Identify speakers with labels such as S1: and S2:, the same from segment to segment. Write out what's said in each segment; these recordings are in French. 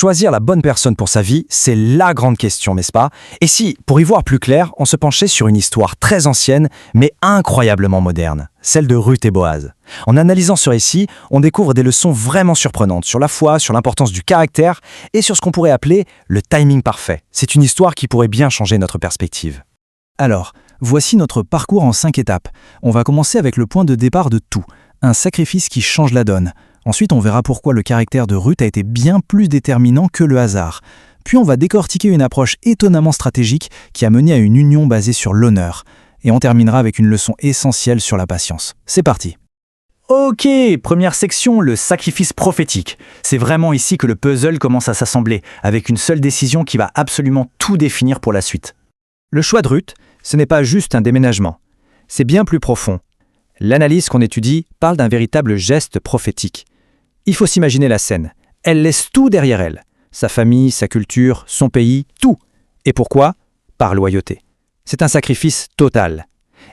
S1: Choisir la bonne personne pour sa vie, c'est la grande question, n'est-ce pas? Et si, pour y voir plus clair, on se penchait sur une histoire très ancienne, mais incroyablement moderne, celle de Ruth et Boaz. En analysant ce récit, on découvre des leçons vraiment surprenantes sur la foi, sur l'importance du caractère et sur ce qu'on pourrait appeler le timing parfait. C'est une histoire qui pourrait bien changer notre perspective.
S2: Alors, voici notre parcours en 5 étapes. On va commencer avec le point de départ de tout, un sacrifice qui change la donne. Ensuite, on verra pourquoi le caractère de Ruth a été bien plus déterminant que le hasard. Puis on va décortiquer une approche étonnamment stratégique qui a mené à une union basée sur l'honneur. Et on terminera avec une leçon essentielle sur la patience. C'est parti.
S3: Ok, première section, le sacrifice prophétique. C'est vraiment ici que le puzzle commence à s'assembler, avec une seule décision qui va absolument tout définir pour la suite.
S1: Le choix de Ruth, ce n'est pas juste un déménagement. C'est bien plus profond. L'analyse qu'on étudie parle d'un véritable geste prophétique. Il faut s'imaginer la scène. Elle laisse tout derrière elle. Sa famille, sa culture, son pays, tout. Et pourquoi? Par loyauté. C'est un sacrifice total.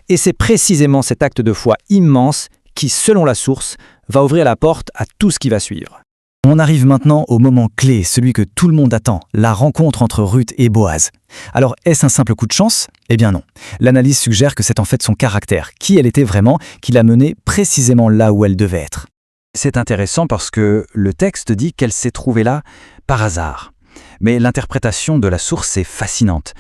S1: Et c'est précisément cet acte de foi immense qui, selon la source, va ouvrir la porte à tout ce qui va suivre.
S2: On arrive maintenant au moment clé, celui que tout le monde attend, la rencontre entre Ruth et Boaz. Alors, est-ce un simple coup de chance? Eh bien non. L'analyse suggère que c'est en fait son caractère, qui elle était vraiment, qui l'a menée précisément là où elle devait être.
S3: C'est intéressant parce que le texte dit qu'elle s'est trouvée là par hasard. Mais l'interprétation de la source est fascinante.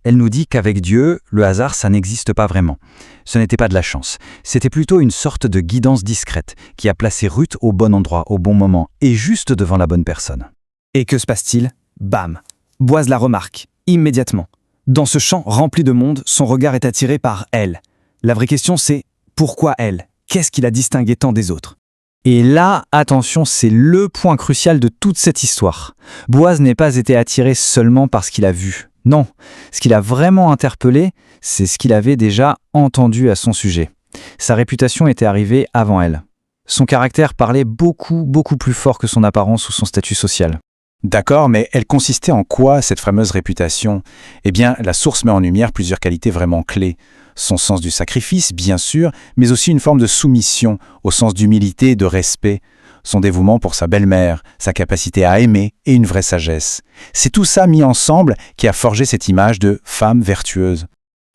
S3: Elle nous dit qu'avec Dieu, le hasard, ça n'existe pas vraiment. Ce n'était pas de la chance. C'était plutôt une sorte de guidance discrète qui a placé Ruth au bon endroit, au bon moment et juste devant la bonne personne.
S1: Et que se passe-t-il? Bam! Boaz la remarque, immédiatement. Dans ce champ rempli de monde, son regard est attiré par elle. La vraie question, c'est pourquoi elle? Qu'est-ce qui la distinguait tant des autres? Et là, attention, c'est le point crucial de toute cette histoire. Boaz n'est pas été attiré seulement par ce qu'il a vu. Non, ce qui l'a vraiment interpellé, c'est ce qu'il avait déjà entendu à son sujet. Sa réputation était arrivée avant elle. Son caractère parlait beaucoup plus fort que son apparence ou son statut social.
S4: D'accord, mais elle consistait en quoi, cette fameuse réputation? Eh bien, la source met en lumière plusieurs qualités vraiment clés. Son sens du sacrifice, bien sûr, mais aussi une forme de soumission, au sens d'humilité et de respect. Son dévouement pour sa belle-mère, sa capacité à aimer et une vraie sagesse. C'est tout ça mis ensemble qui a forgé cette image de femme vertueuse.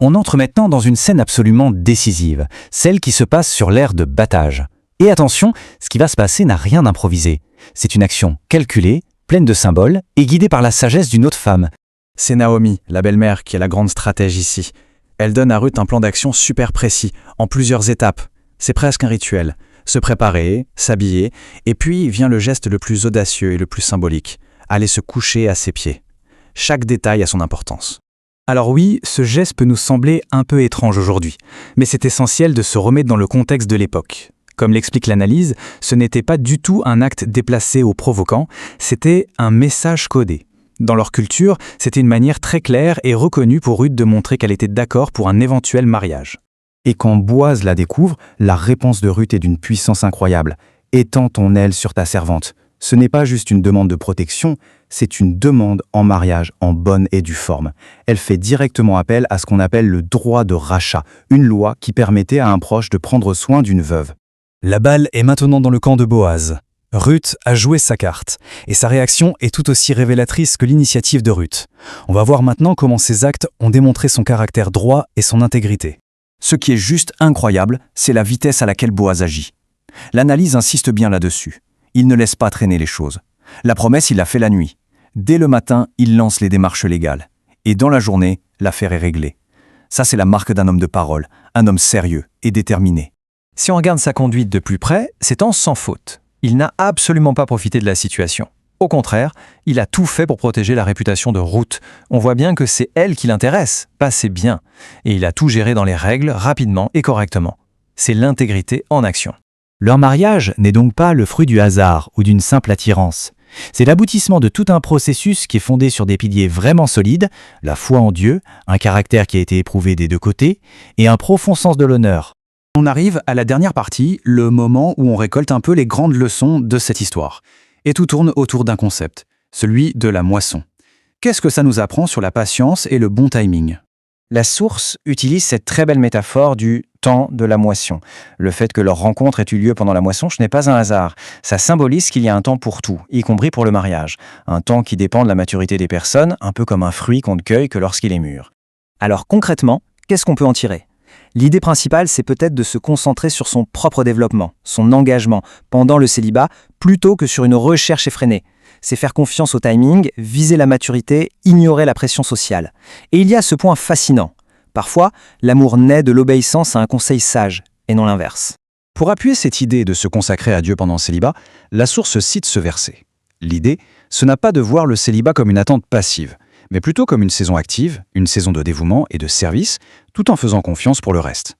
S2: On entre maintenant dans une scène absolument décisive, celle qui se passe sur l'aire de battage. Et attention, ce qui va se passer n'a rien d'improvisé. C'est une action calculée, pleine de symboles et guidée par la sagesse d'une autre femme.
S3: C'est Naomi, la belle-mère, qui est la grande stratège ici. Elle donne à Ruth un plan d'action super précis, en plusieurs étapes. C'est presque un rituel. Se préparer, s'habiller, et puis vient le geste le plus audacieux et le plus symbolique, aller se coucher à ses pieds. Chaque détail a son importance.
S2: Alors oui, ce geste peut nous sembler un peu étrange aujourd'hui, mais c'est essentiel de se remettre dans le contexte de l'époque. Comme l'explique l'analyse, ce n'était pas du tout un acte déplacé ou provoquant, c'était un message codé. Dans leur culture, c'était une manière très claire et reconnue pour Ruth de montrer qu'elle était d'accord pour un éventuel mariage. Et quand Boaz la découvre, la réponse de Ruth est d'une puissance incroyable. « Étends ton aile sur ta servante ». Ce n'est pas juste une demande de protection, c'est une demande en mariage en bonne et due forme. Elle fait directement appel à ce qu'on appelle le droit de rachat, une loi qui permettait à un proche de prendre soin d'une veuve. La balle est maintenant dans le camp de Boaz. Ruth a joué sa carte, et sa réaction est tout aussi révélatrice que l'initiative de Ruth. On va voir maintenant comment ses actes ont démontré son caractère droit et son intégrité.
S1: Ce qui est juste incroyable, c'est la vitesse à laquelle Boaz agit. L'analyse insiste bien là-dessus. Il ne laisse pas traîner les choses. La promesse, il l'a fait la nuit. Dès le matin, il lance les démarches légales. Et dans la journée, l'affaire est réglée. Ça, c'est la marque d'un homme de parole, un homme sérieux et déterminé. Si on regarde sa conduite de plus près, c'est en sans faute. Il n'a absolument pas profité de la situation. Au contraire, il a tout fait pour protéger la réputation de Ruth. On voit bien que c'est elle qui l'intéresse, pas ses biens. Et il a tout géré dans les règles, rapidement et correctement. C'est l'intégrité en action.
S2: Leur mariage n'est donc pas le fruit du hasard ou d'une simple attirance. C'est l'aboutissement de tout un processus qui est fondé sur des piliers vraiment solides, la foi en Dieu, un caractère qui a été éprouvé des deux côtés, et un profond sens de l'honneur.
S3: On arrive à la dernière partie, le moment où on récolte un peu les grandes leçons de cette histoire. Et tout tourne autour d'un concept, celui de la moisson. Qu'est-ce que ça nous apprend sur la patience et le bon timing?
S1: La source utilise cette très belle métaphore du temps de la moisson. Le fait que leur rencontre ait eu lieu pendant la moisson, ce n'est pas un hasard. Ça symbolise qu'il y a un temps pour tout, y compris pour le mariage. Un temps qui dépend de la maturité des personnes, un peu comme un fruit qu'on ne cueille que lorsqu'il est mûr.
S5: Alors concrètement, qu'est-ce qu'on peut en tirer ? L'idée principale, c'est peut-être de se concentrer sur son propre développement, son engagement pendant le célibat, plutôt que sur une recherche effrénée. C'est faire confiance au timing, viser la maturité, ignorer la pression sociale. Et il y a ce point fascinant. Parfois, l'amour naît de l'obéissance à un conseil sage, et non l'inverse.
S3: Pour appuyer cette idée de se consacrer à Dieu pendant le célibat, la source cite ce verset. L'idée, ce n'a pas de voir le célibat comme une attente passive, mais plutôt comme une saison active, une saison de dévouement et de service, tout en faisant confiance pour le reste.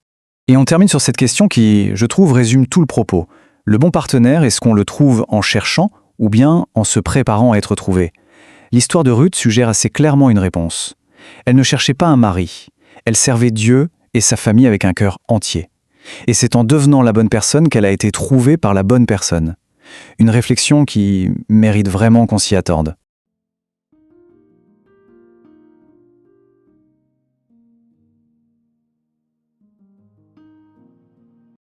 S2: Et on termine sur cette question qui, je trouve, résume tout le propos. Le bon partenaire, est-ce qu'on le trouve en cherchant ou bien en se préparant à être trouvé ? L'histoire de Ruth suggère assez clairement une réponse. Elle ne cherchait pas un mari. Elle servait Dieu et sa famille avec un cœur entier. Et c'est en devenant la bonne personne qu'elle a été trouvée par la bonne personne. Une réflexion qui mérite vraiment qu'on s'y attarde.